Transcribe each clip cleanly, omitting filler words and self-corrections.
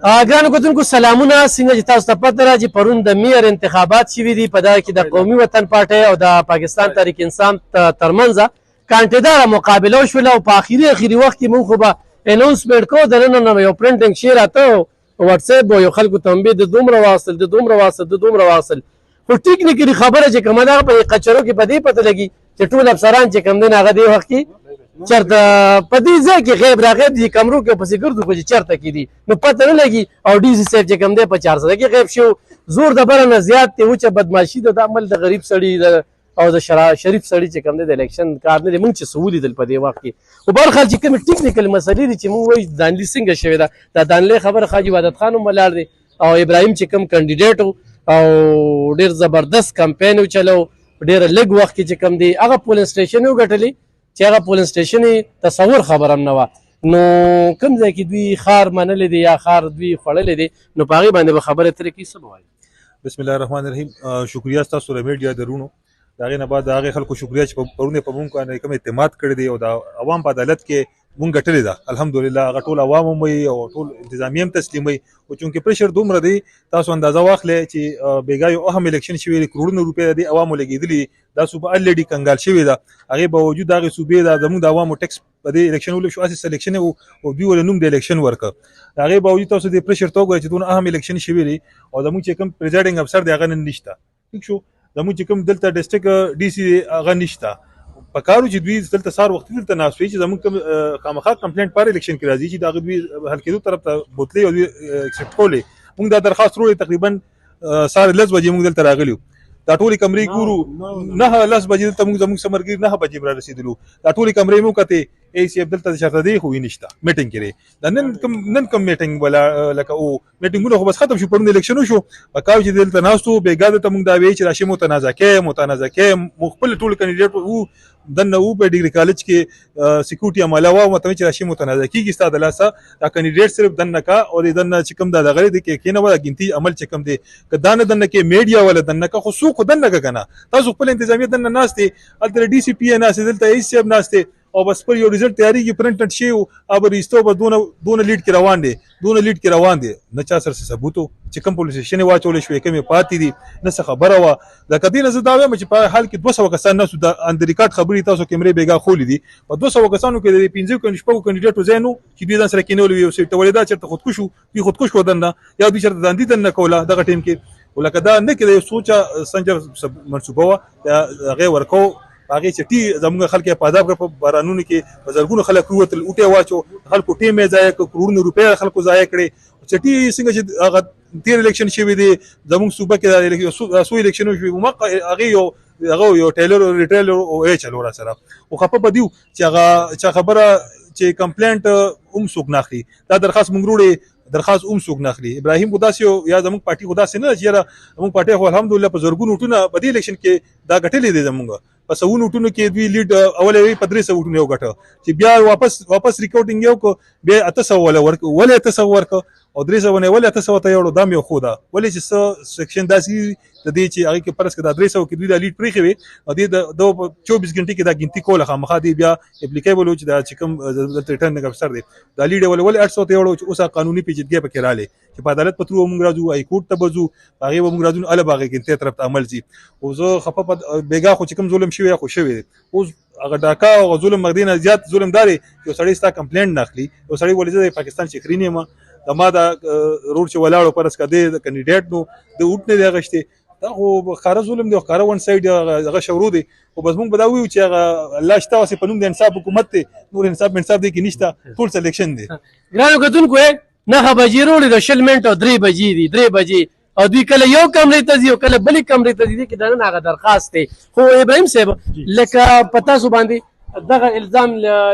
ګرانو کتونکو سلامونه. څنګه چې تاسو ته پته ده چې پرون د میر انتخابات شوي دي، په دغه کې د قومي وطن پارټۍ او د پاکستان تحریک انصاف ترمنځ کانټیداره مقابله وشوله او په اخري وخت کې موږ خو به اناونسمنټ کوو. دننه نه یو پرنټینګ شی راته واتساپ او یو خلکو ته هم د دومره واصل خو ټیکنیکلي خبره چې کومه ده په قچرو کې په دې پته لګي چې ټول افسران چې کوم دي هغه دې وخت کې چرته په دې ځای کې غیب راغیب دي، کمرو کې پسې ګرځو په چرته کې دي، نو پته نه لګي. او ډي سي صاحب چې کوم دی په 400 کې غیب شو. زور د بره نه زیات دی، وچه بدماشي د عمل د غریب سړي او د شریف سړي چې کوم دی د الیکشن کار نه دی. موږ چې سهولي دل په دې وخت کې خو برخل چې کوم ټیکنیکل مسلې دي چې موږ وایي دانلي څنګه شوې ده، دا دانلي خبره حاجي عبادت خان هم ولاړ دی او ابراهیم چې کوم کاندیډیټ او ډېر زبردست کمپین وچلو. ډېر لږ وخت کې چې کوم دی هغه پولینګ سټیشن وګټلی چې هغه پولینګ سټیشن تصور خبر هم نه وه. نو کوم ځای کې دوی خار منلی دی یا خار دوی خوړلی دی، نو په هغې باندې به خبرې ترې کوي. څه به وایي؟ بسم الله الرحمن الرحیم. شکریه ستاسو د میډیا درونو. د هغې نه بعد د هغې خلکو شکریه چې پرون یې په مونږ باندې کوم اعتماد کړی دی او د عوام په عدالت کې مونږ ګټلې ده الحمدلله. هغه ټول عوام هم وي او ټول انتظامیه هم تسلیموي. خو چونکې پریشر دومره دی، تاسو اندازه واخلئ چې بېګا یو اهم الیکشن شوی دی، کروڑونه روپۍ د دې عوامو لګېدلي. دا صوبه الریډي کنګال شوې ده. هغې باوجود د هغې صوبې ده زموږ د عوامو ټیکس په دې الیکشن ولګ شو، هسې سلیکشن او دوی ولې نوم د الیکشن ورکړه. د هغې باوجود تاسو دې پریشر ته وګورئ چې دونه اهم الیکشن شوی دی او زموږ چې کوم پریزایډینګ افسر دی هغه نن نشته. ټیک شو، زموږ چې کوم دلته ډسټرکټ ډي سي هغه نشته. په کارو چې دوی دلته سهار وختي دلته ناست وي چې زموږ کوم خامخا کمپلینټ پر الیکشن کې راځي چې د هغه دوی حل کېدو طرف ته بوتلې او دوی اکسپټ کولې. موږ دا درخواست وروړی تقریبا سهار 10 بجې موږ دلته راغلي وو. دا ټولې کمرې ګورو 9-10 بجې دلته موږ زموږ سمرګیر 9 بجې را رسېدلو. دا ټولې کمرې مو کتې ای سی اف دلته چېرته دی خو یې نشته میټینګ کې. دا نن کوم میټینګ ولا لکه او میټینګونه خو بس ختم شو، پرون الیکشن وشو. په کاو چې دلته ناستو بېګا دلته موږ دا وایي چې راشي متنازع کې مو خپل ټول کاندیډیټ وو دنه وو په ډیګري کالج کې سکیورټي عمله وه مته چې راشي متنازع کېږي ستا د لاسه. دا کاندیډیټ صرف دنه کا او دنه چې کوم دا دغه دی کې نه ولا ګنتی عمل چې کوم دی که دا نه دنه کې میډیا ولا دنه کا خو څوک دنه کا کنه. تاسو خپل انتظامیه دنه ناستې الته ډي سی پی ناستې دلته ای سی اف ناستې او بس پر یو ریزلټ تیاریږي پرنټ شي او ابرستو به دونه لیډ کې روان دي نه چا سره ثبوتو چې کوم پولیس سټیشن واچول شوې کومې پاتې دي نه څه خبره وه. لکه دې نه زه دا وایم چې په حال کې 200 کسان ناستو د اند ریکارډ خبرې تاسو کیمرې بېګا خولې دي. په 200 کسانو کې د 15 کاندیډیټو ځای نو چې دوی ځان سره کېنولي وي او سیټ ولې دا چېرته خودکش و دننه یا دوی چېرته داندي دننه کوله دغه ټیم کې. ولکه دا نه کې د یو سوچه سنجر منصوبه وه هغې ورکو. هغې چټي زموږ خلک یې په عذاب کړه. په بارانونو کې په زرګونو خلک ووتل، اوټې واچو، خلکو ټیم یې ضایع کړ، کروڑونه روپۍ خلکو ضایع کړې. چټي څنګه چې هغه تېر الیکشن شوي دی زموږ صوبه کې څو الیکشنونه شوي هغې یو ټیلر ریټیلر او چلو را سره خو خفه به دي چې هغه چا خبره چې کمپلینټ هم څوک نه اخلي. دا درخواست موږ وروړی درخواست څوک نه اخلي. ابراهیم خو داسې یا زموږ پارټي خو داسې نه ده چې یاره زموږ پارټۍ خو الحمدلله په زرګونو وټونه په دې الیکشن کې دا ګټلې دی. زموږ په 100 وټونو کې دوی لیډ اوله وی په 300 وټونو یو ګټه چې بیا واپس ریکارډینګ یو کو بیا 800 ولې 800 ورک او 300 ونه ولې 800 ته یو دام یو خو دا ولې چې سیکشن داسې د دې چې هغه کې پرس کې دا 300 کې دوی دا لیډ پرې خوي او د 24 غنټې کې دا ګنتی کوله خامخا دی بیا اپلیکیبل و چې دا چې کوم ریټرنینګ افسر دی دا لیډ ولې 800 ته یو چې اوسه قانوني پیچیدګي پکې رااله چې په عدالت پترو موږ راځو ای کورټ ته بزو هغه موږ راځو اله باغې ګنتی طرف ته عمل شي. او زه خپه بیګا خو چې کوم ظلم شوی خو شوی اوس هغه ډاکا او ظلم مردینه زیات ظلم داري یو سړی ستا کمپلینټ ناخلي یو سړی ولې د پاکستان چکري نه ما د ما دا روډ چې ولاړو پرس کده د کاندیډیټ نو د اوټ نه دی غشته دا خو خاره ظلم دی خاره ون سایډ هغه شورو دی او بس موږ بداوي چې هغه الله شته واسه په نوم د انصاف حکومت ته نور انصاف دی کې نشته ټول سلیکشن دی. ګرانو کتونکو 9 بجې وروړي د شل منټ او 3 بجې دي 3 بجې او دوی کله یو کمرې ته ځي او کله بلې کمرې ته ځي کې دا نه هغه درخواست دی. خو ابراهیم صاحب لکه په تاسو باندې دغه الزام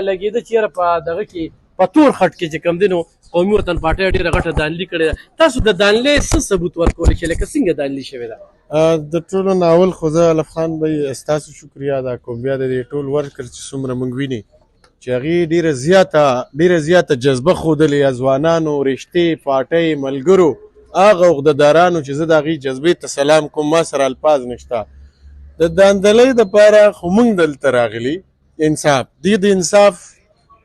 لګېده چې یاره په دغه کې په تور خټ کې چې کوم دی نو قومي وطن پارټۍ ډېره غټه دانلي کړې ده. تاسو د دانلۍ څه ثبوت ورکولی شئ لکه څنګه دانلي شوې ده؟ د ټولو ناول خو زه الف خان بھائی ستاسو شکریا ادا کوم بیا د دې ټول ورکر چې څومره موږ ویني چې هغې ډېره زیاته جذبه ښودلې یا ځوانانو رشتې پارټۍ ملګرو هغه عقدهدارانو چې زه د هغې جذبې ته سلام کوم ما سره الفاظ نشته. د داندلۍ دپاره خو موږ دلته راغلي انصاف دی د انصاف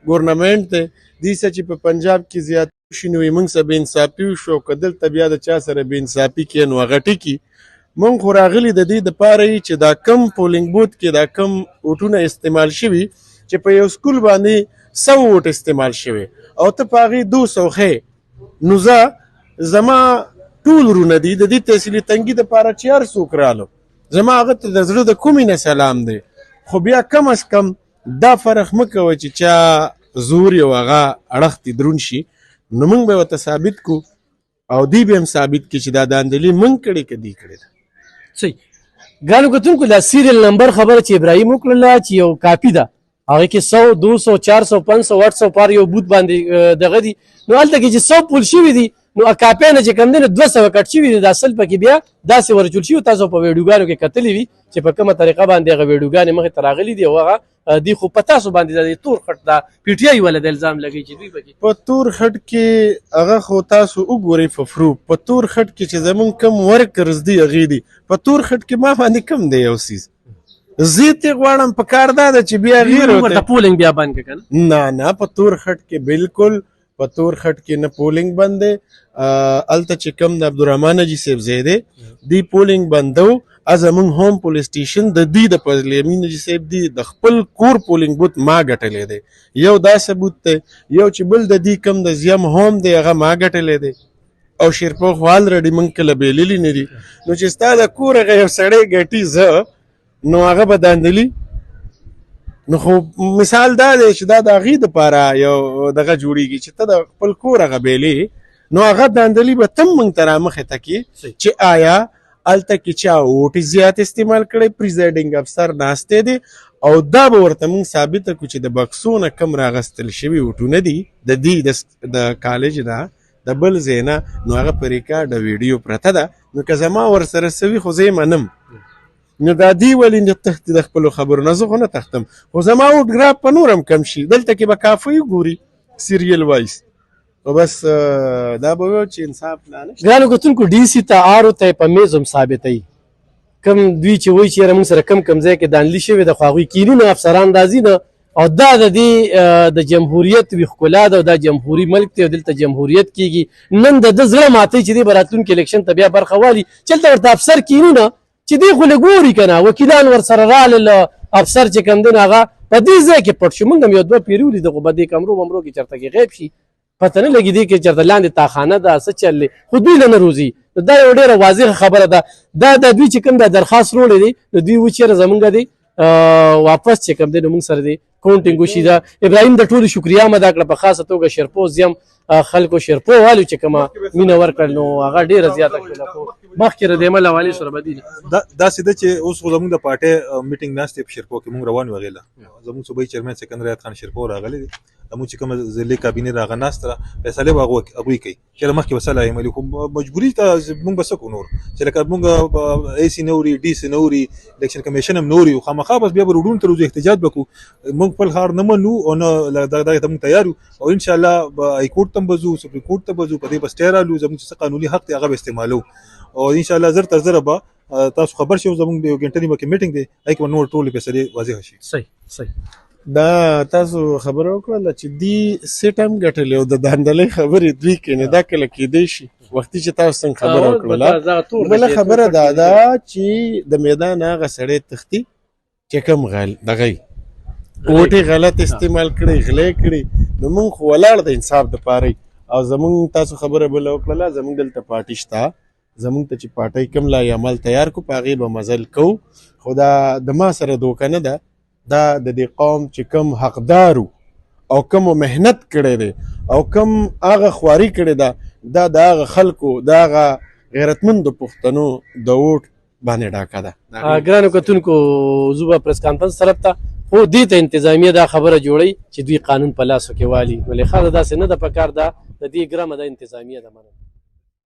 ګورنمنټ دی دې څه چې په پنجاب کې زیات شي نو موږ سره بې انصافي وشو که دلته بیا د چا سره بې انصافي کیې نو هغه ټکي موږ خو راغلي د دې دپاره یي چې دا کم پولینګ بوت کې دا کم ووټونه استعمال شوي چې په یو سکول باندې 100 ووټ استعمال شوي او ته په هغې 200 ښې نو زه زما ټول ورونه دي د دې تحصیلي تنګي دپاره چې هر څوک رالو زما هغه ته د زړه د کومې نه سلام دی خو بیا کم از کم دا فرق مه کوه چې چا زور یو هغه اړخ دې دروند شي نو موږ به ورته ثابت کو او دی به هم ثابت کړي چې دا داندلي موږ کړې که دی کړې ده صحیح ګرانو کتونکو دا سیریل نمبر خبره چې ابراهیم وکړله چې یو کاپي ده هغې کې 100 200 400 500 800 پر یو بوت باندې دغه دي نو هلته کې چې 100 پول شوي دي نو کاپۍ نه چې کوم دی نو 200 کټ شوي دي د اصل پکې بیا داسې ورچول شوي تاسو په ویډیوګانو کې کتلي وي چې په کومه طریقه باندې هغه ویډیوګانې مخې ته راغلي دي او هغه دی خو په تاسو باندې د تور خټ دا پی ټي آی والا د الزام لګوي چې دوی پکې په تور خټ کې هغه خو تاسو وګورئ ففرو په تور خټ کې چې زمونږ کم ورکرز دي هغې دي په تور خټ کې ما باندې کم دی یو څیز زه ترې غواړم په کار دا ده چې بیا غیر ورته پولینګ بیا بند کړه که نه په تور خټ کې بالکل په تور خټ کې نه پولینګ بند دی هلته چې کم د عبدالرحمن حاجي صاحب ځای دی دی پولینګ بندو زمونږ هوم پولیس سټیشن د دوی د فضل امین حاجي صاحب دی د خپل کور پولینګ بوت ما ګټلی دی یو دا ثبوت دی یو چې بل د دې کم د زیم هوم دی هغه ما ګټلی دی او شیرپوخ الریډي موږ کله بیللي نه دي نو چې ستا د کور هغه یو سړی ګټي زه نو هغه به داندلي نو خو مثال دا دی چې دا د هغې دپاره یو دغه جوړېږي چې ته د خپل کور هغه بیلې نو هغه داندلي به تم موږ ته رامخې ته کړي چې آیا هلته کې چا ووټ زیات استعمال کړی پریزایډینګ افسر ناستی دی او دا به ورته موږ ثابته کړو چې د بکسو نه کم راغستل شوي ووټونه دي د دې د کالج نه د بل ځای نه نو هغه په ریکارډ ویډیو پرته ده نو که زما ورسره سوي خو زه یې منم نو دا دی ولې نه تښتي د خپلو خبرو نه زه خو نه تښتم خو زما اوټګراف په نور هم کم شي دلته کې به کافی ګوري سیریل وایس خو بس دا به ویو چې انصاف لا نشته ګرانو کتونکو ډي سي ته آرو ته یې په میز هم ثابتوي کم دوی چې وایي چې یاره موږ سره کم ځای کې دانلي شوې ده خو هغوی کینونه افسران راځي نه او دا د دې د جمهوریت وي ښکلا ده او دا جمهوري ملک دی او دلته جمهوریت کېږي نن د ده زړه ماتوي چې دی به راتلونکي الیکشن ته بیا برخه والي چې هلته ورته افسر کینونه چې دی خو لګوري که نه وکیلان ورسره رالل افسر چې کوم دی نو هغه په دې ځای کې پټ شو موږ هم یو دوه پیري ولیده خو په دې کمرو ومرو کې چېرته کې غیب شي پته نه لګي دی کې چېرته لاندې تاخانه ده څه چل دی خو دوی له نه روزي نو دا یو ډېره واضحه خبره ده دا د دوی چې کوم دا درخواست روړی دی نو دوی و چېرې زمونږ دی واپس چې کوم دی نو موږ سره دی کاونټینګ وشي دا ابراهیم د ټولو شکریا مه ادا کړه په خاصه توګه شیرپو زیم خلکو شیرپو والو چې کومه مینه ورکړل نو هغه ډېره زیاته کړله خو مخکې ردیمه له والي سره بدي داسې ده چې اوس خو زموږ د پارټۍ میټینګ ناست دی په شیرپو کې موږ روان یو هغې له زموږ صوبایي چیرمن سکندر حیات خان شیرپو راغلی دی زموږ چې کومه ضلعي کابینې د هغه ناسته ده فیصلې به هغوی کوي چېرې مخکې به سلا عملي خو مجبوري ته موږ به څه کړو نور چې لکه موږ اے سي نه اوري ډي سي نه اوري الیکشن کمیشن هم نه اوري خامخا بس بیا به روډونو ته روځو احتجاج به کوو موږ خپل ښار نه منو او نه دغې ته موږ تیار یو او انشاءالله به های کورټ ته هم به ځو سپریم کورټ ته به ځو په دې به سټی رالو زموږ چې څه قانوني حق دی هغه به استعمالو او انشاءالله زر تر زره به تاسو خبر شئ زموږ د یو ګنټه نیمه کې میټینګ دی هغې کې به نور ټولې فیصلې واضح شي صحیح دا تاسو خبره وکړله چې دی سیټ هم ګټلی او د داندلۍ خبرې دوی کوي دا کله کېدی شي وختي چې تاسو څنګه خبره وکړله بله خبره دا ده چې د میدان هغه سړی تښتي چې کوم دغی ووټې غلط استعمال کړی غلی کړي نو موږ خو ولاړ د انصاف دپاره او زموږ تاسو خبره بله وکړله زموږ دلته پارټي شته زموږ ته چې پارټۍ کوم لایې عمل تیار کړو په هغې به مزل کوو خو دا د ما سره دوکه نه ده دا د دې قوم چې کم حقدارو او کم محنت کړی دی او کم هغه خواري کړې ده دا د هغه خلکو د هغه غیرتمندو پښتنو د ووټ باندې ډاکه ده ګرانو کتونکو زه به پریس کانفرنس طرف ته خو دې ته انتظامیه دا خبره جوړی چې دوی قانون په لاسو کې والي نو لخوا داسې نه ده پکار ده د دې ګرمه ده انتظامیه ده مننه